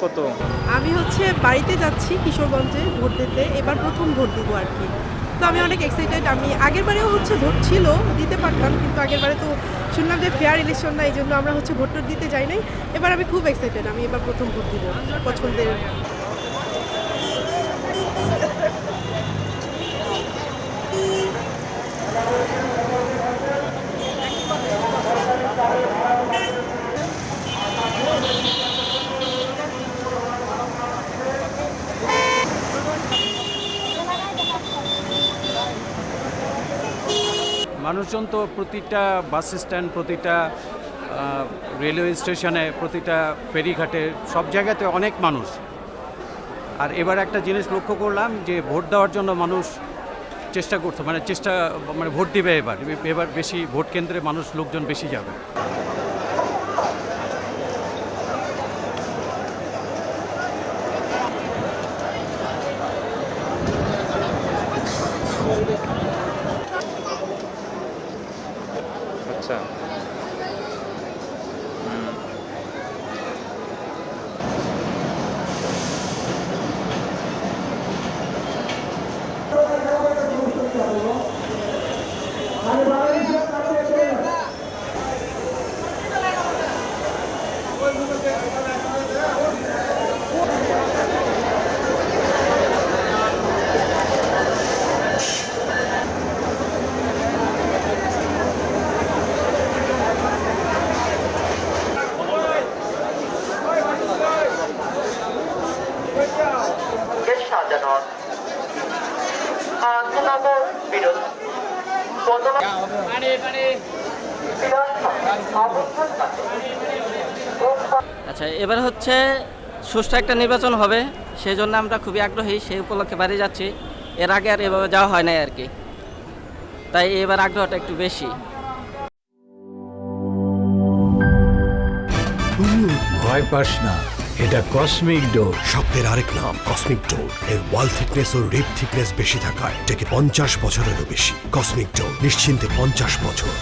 কত? আমি হচ্ছে বাড়িতে যাচ্ছি কিশোরগঞ্জে ভোট দিতে, এবার প্রথম ভোট দিব আর কি। তো আমি অনেক এক্সাইটেড। আমি আগের বারেও হচ্ছে ভোট ছিল, দিতে পারতাম, কিন্তু আগের বারে তো শুনলাম যে ফেয়ার ইলেকশন না, এই জন্য আমরা হচ্ছে ভোট দিতে যাই নাই। এবার আমি খুব এক্সাইটেড, আমি এবার প্রথম ভোট দিব পছন্দের। মানুষজন তো প্রতিটা বাস স্ট্যান্ড, প্রতিটা রেলওয়ে স্টেশনে, প্রতিটা ফেরিঘাটে, সব জায়গাতে অনেক মানুষ। আর এবার একটা জিনিস লক্ষ্য করলাম যে ভোট দেওয়ার জন্য মানুষ চেষ্টা করছে, মানে ভোট দিবে এবার বেশি ভোট কেন্দ্রে মানুষ লোকজন বেশি যাবে। আচ্ছা। আচ্ছা, এবার হচ্ছে সুষ্ঠু একটা নির্বাচন হবে, সেই জন্য আমরা খুবই আগ্রহী, সেই উপলক্ষে বাড়ি যাচ্ছি। এর আগে আর এভাবে যাওয়া হয় নাই আর কি, তাই এবার আগ্রহটা একটু বেশি। ভয় পাস না, এটা কসমিক ডোর। শব্দের আরেক নাম কসমিক ডোর। এর ওয়াল থিকনেস ও রিপ থিকনেস বেশি থাকায় এটাকে 50 বছরেরও বেশি। কসমিক ডোর, নিশ্চিন্তে 50 বছর।